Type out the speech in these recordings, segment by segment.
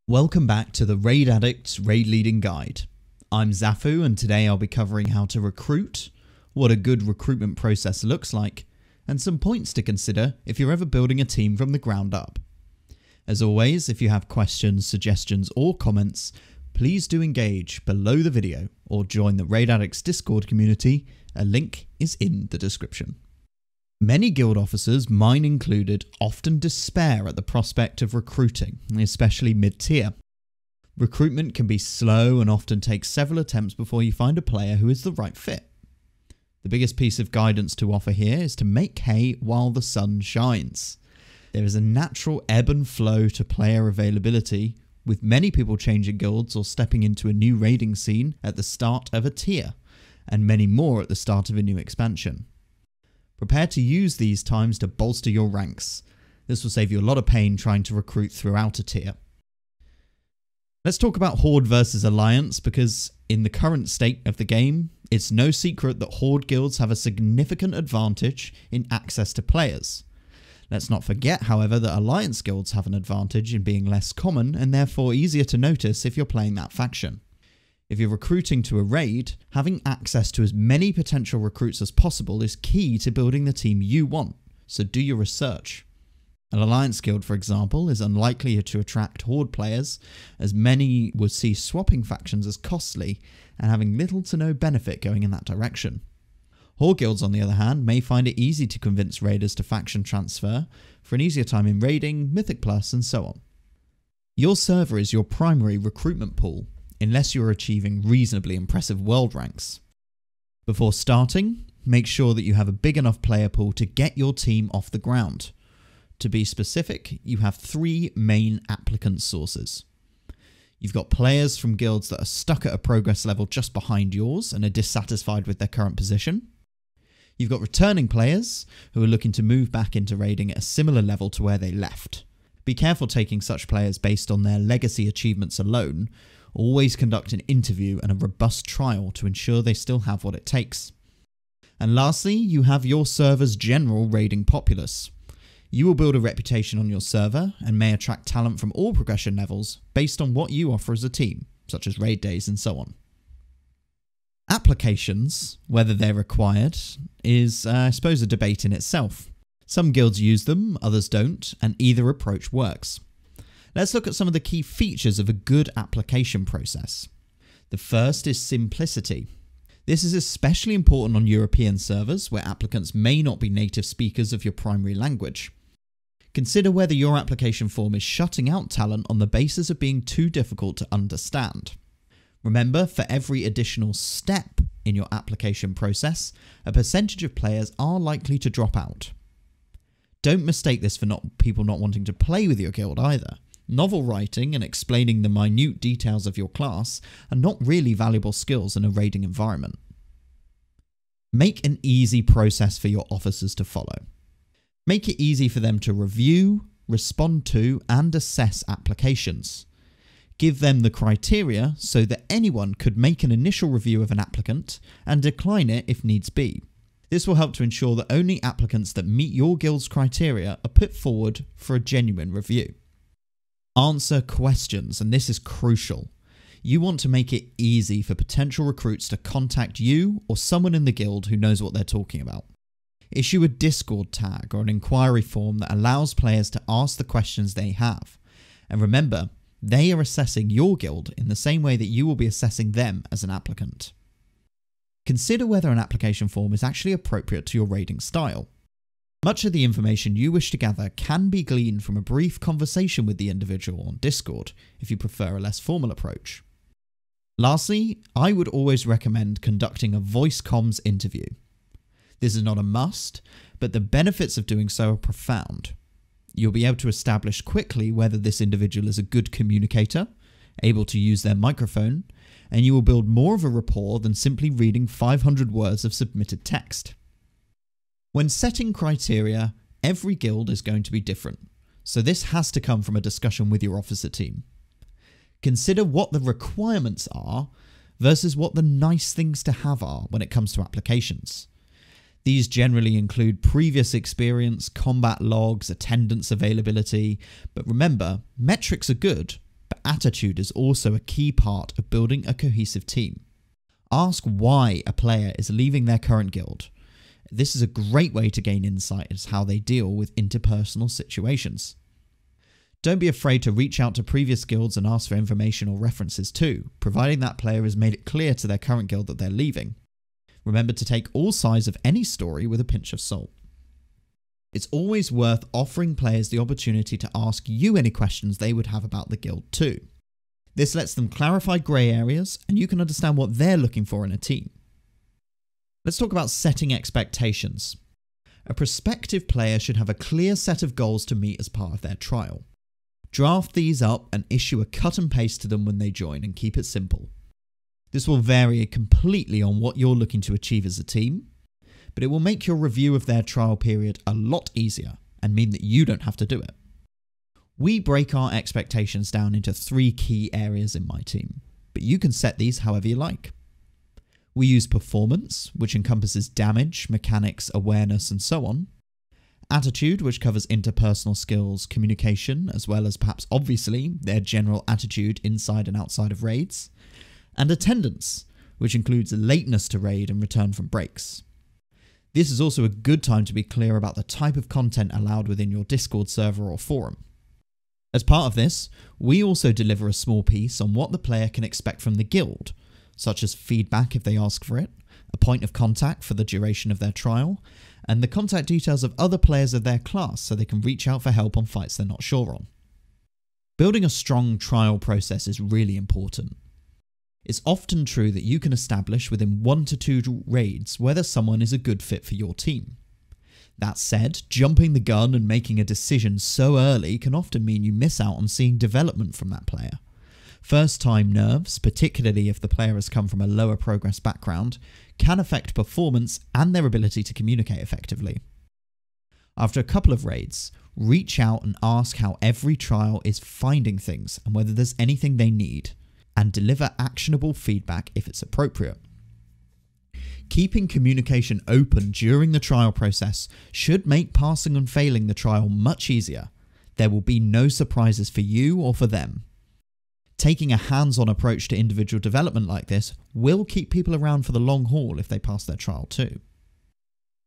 Welcome back to the Raid Addict's Raid Leading Guide. I'm Zafu, and today I'll be covering how to recruit, what a good recruitment process looks like, and some points to consider if you're ever building a team from the ground up. As always, if you have questions, suggestions or comments, please do engage below the video or join the Raid Addict's Discord community. A link is in the description. Many guild officers, mine included, often despair at the prospect of recruiting, especially mid-tier. Recruitment can be slow and often takes several attempts before you find a player who is the right fit. The biggest piece of guidance to offer here is to make hay while the sun shines. There is a natural ebb and flow to player availability, with many people changing guilds or stepping into a new raiding scene at the start of a tier, and many more at the start of a new expansion. Prepare to use these times to bolster your ranks. This will save you a lot of pain trying to recruit throughout a tier. Let's talk about Horde versus Alliance, because in the current state of the game, it's no secret that Horde guilds have a significant advantage in access to players. Let's not forget, however, that Alliance guilds have an advantage in being less common and therefore easier to notice if you're playing that faction. If you're recruiting to a raid, having access to as many potential recruits as possible is key to building the team you want, so do your research. An Alliance guild, for example, is unlikely to attract Horde players, as many would see swapping factions as costly and having little to no benefit going in that direction. Horde guilds, on the other hand, may find it easy to convince raiders to faction transfer for an easier time in raiding, Mythic Plus, and so on. Your server is your primary recruitment pool, unless you're achieving reasonably impressive world ranks. Before starting, make sure that you have a big enough player pool to get your team off the ground. To be specific, you have three main applicant sources. You've got players from guilds that are stuck at a progress level just behind yours and are dissatisfied with their current position. You've got returning players who are looking to move back into raiding at a similar level to where they left. Be careful taking such players based on their legacy achievements alone. Always conduct an interview and a robust trial to ensure they still have what it takes. And lastly, you have your server's general raiding populace. You will build a reputation on your server and may attract talent from all progression levels based on what you offer as a team, such as raid days and so on. Applications, whether they're required, is, I suppose, a debate in itself. Some guilds use them, others don't, and either approach works. Let's look at some of the key features of a good application process. The first is simplicity. This is especially important on European servers where applicants may not be native speakers of your primary language. Consider whether your application form is shutting out talent on the basis of being too difficult to understand. Remember, for every additional step in your application process, a percentage of players are likely to drop out. Don't mistake this for people not wanting to play with your guild either. Novel writing and explaining the minute details of your class are not really valuable skills in a raiding environment. Make an easy process for your officers to follow. Make it easy for them to review, respond to, and assess applications. Give them the criteria so that anyone could make an initial review of an applicant and decline it if needs be. This will help to ensure that only applicants that meet your guild's criteria are put forward for a genuine review. Answer questions, and this is crucial. You want to make it easy for potential recruits to contact you or someone in the guild who knows what they're talking about. Issue a Discord tag or an inquiry form that allows players to ask the questions they have. And remember, they are assessing your guild in the same way that you will be assessing them as an applicant. Consider whether an application form is actually appropriate to your raiding style. Much of the information you wish to gather can be gleaned from a brief conversation with the individual on Discord, if you prefer a less formal approach. Lastly, I would always recommend conducting a voice comms interview. This is not a must, but the benefits of doing so are profound. You'll be able to establish quickly whether this individual is a good communicator, able to use their microphone, and you will build more of a rapport than simply reading 500 words of submitted text. When setting criteria, every guild is going to be different, so this has to come from a discussion with your officer team. Consider what the requirements are versus what the nice things to have are when it comes to applications. These generally include previous experience, combat logs, attendance availability, but remember, metrics are good, but attitude is also a key part of building a cohesive team. Ask why a player is leaving their current guild. This is a great way to gain insight into how they deal with interpersonal situations. Don't be afraid to reach out to previous guilds and ask for information or references too, providing that player has made it clear to their current guild that they're leaving. Remember to take all sides of any story with a pinch of salt. It's always worth offering players the opportunity to ask you any questions they would have about the guild too. This lets them clarify grey areas and you can understand what they're looking for in a team. Let's talk about setting expectations. A prospective player should have a clear set of goals to meet as part of their trial. Draft these up and issue a cut and paste to them when they join and keep it simple. This will vary completely on what you're looking to achieve as a team, but it will make your review of their trial period a lot easier and mean that you don't have to do it. We break our expectations down into 3 key areas in my team, but you can set these however you like. We use performance, which encompasses damage, mechanics, awareness, and so on. Attitude, which covers interpersonal skills, communication, as well as perhaps obviously their general attitude inside and outside of raids. And attendance, which includes lateness to raid and return from breaks. This is also a good time to be clear about the type of content allowed within your Discord server or forum. As part of this, we also deliver a small piece on what the player can expect from the guild, such as feedback if they ask for it, a point of contact for the duration of their trial, and the contact details of other players of their class so they can reach out for help on fights they're not sure on. Building a strong trial process is really important. It's often true that you can establish within 1 to 2 raids whether someone is a good fit for your team. That said, jumping the gun and making a decision so early can often mean you miss out on seeing development from that player. First time nerves, particularly if the player has come from a lower progress background, can affect performance and their ability to communicate effectively. After a couple of raids, reach out and ask how every trial is finding things and whether there's anything they need, and deliver actionable feedback if it's appropriate. Keeping communication open during the trial process should make passing and failing the trial much easier. There will be no surprises for you or for them. Taking a hands-on approach to individual development like this will keep people around for the long haul if they pass their trial too.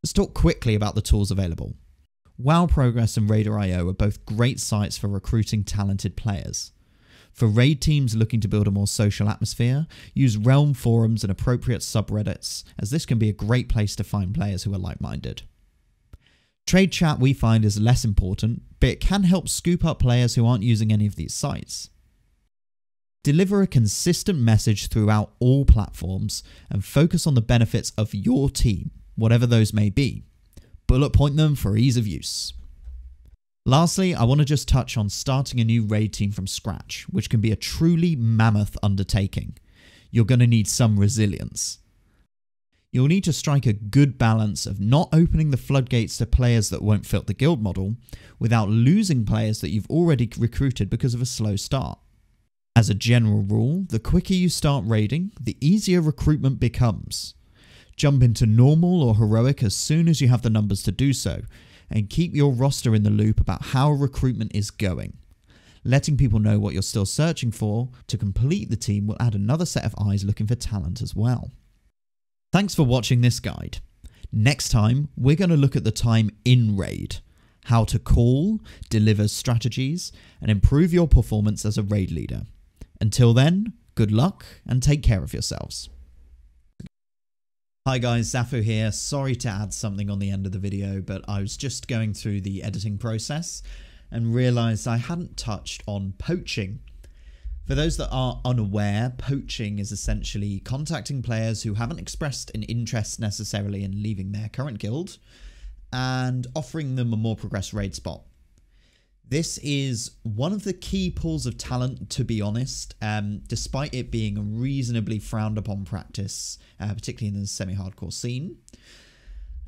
Let's talk quickly about the tools available. WoW Progress and Raider.io are both great sites for recruiting talented players. For raid teams looking to build a more social atmosphere, use Realm forums and appropriate subreddits, as this can be a great place to find players who are like-minded. Trade chat we find is less important, but it can help scoop up players who aren't using any of these sites. Deliver a consistent message throughout all platforms and focus on the benefits of your team, whatever those may be. Bullet point them for ease of use. Lastly, I want to just touch on starting a new raid team from scratch, which can be a truly mammoth undertaking. You're going to need some resilience. You'll need to strike a good balance of not opening the floodgates to players that won't fit the guild model, without losing players that you've already recruited because of a slow start. As a general rule, the quicker you start raiding, the easier recruitment becomes. Jump into normal or heroic as soon as you have the numbers to do so, and keep your roster in the loop about how recruitment is going. Letting people know what you're still searching for to complete the team will add another set of eyes looking for talent as well. Thanks for watching this guide. Next time, we're going to look at the time in raid, how to call, deliver strategies, and improve your performance as a raid leader. Until then, good luck and take care of yourselves. Hi guys, Zafu here. Sorry to add something on the end of the video, but I was just going through the editing process and realised I hadn't touched on poaching. For those that are unaware, poaching is essentially contacting players who haven't expressed an interest necessarily in leaving their current guild and offering them a more progressed raid spot. This is one of the key pools of talent, to be honest, despite it being a reasonably frowned upon practice, particularly in the semi-hardcore scene.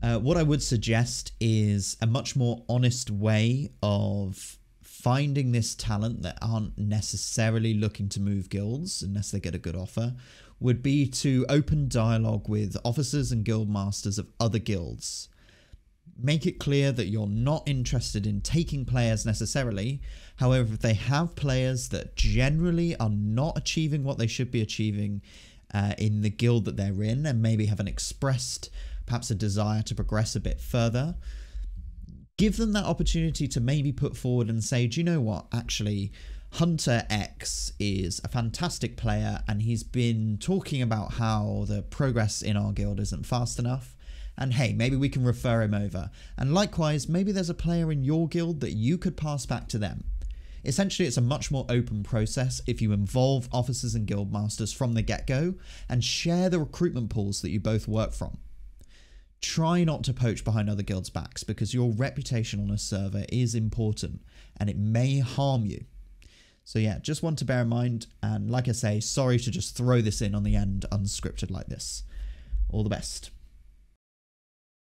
What I would suggest is a much more honest way of finding this talent that aren't necessarily looking to move guilds unless they get a good offer, would be to open dialogue with officers and guild masters of other guilds. Make it clear that you're not interested in taking players necessarily. However, if they have players that generally are not achieving what they should be achieving in the guild that they're in, and maybe haven't expressed perhaps a desire to progress a bit further, give them that opportunity to maybe put forward and say, do you know what, actually, Hunter X is a fantastic player and he's been talking about how the progress in our guild isn't fast enough. And hey, maybe we can refer him over. And likewise, maybe there's a player in your guild that you could pass back to them. Essentially, it's a much more open process if you involve officers and guild masters from the get-go and share the recruitment pools that you both work from. Try not to poach behind other guilds' backs because your reputation on a server is important and it may harm you. So yeah, just one to bear in mind, and like I say, sorry to just throw this in on the end unscripted like this. All the best.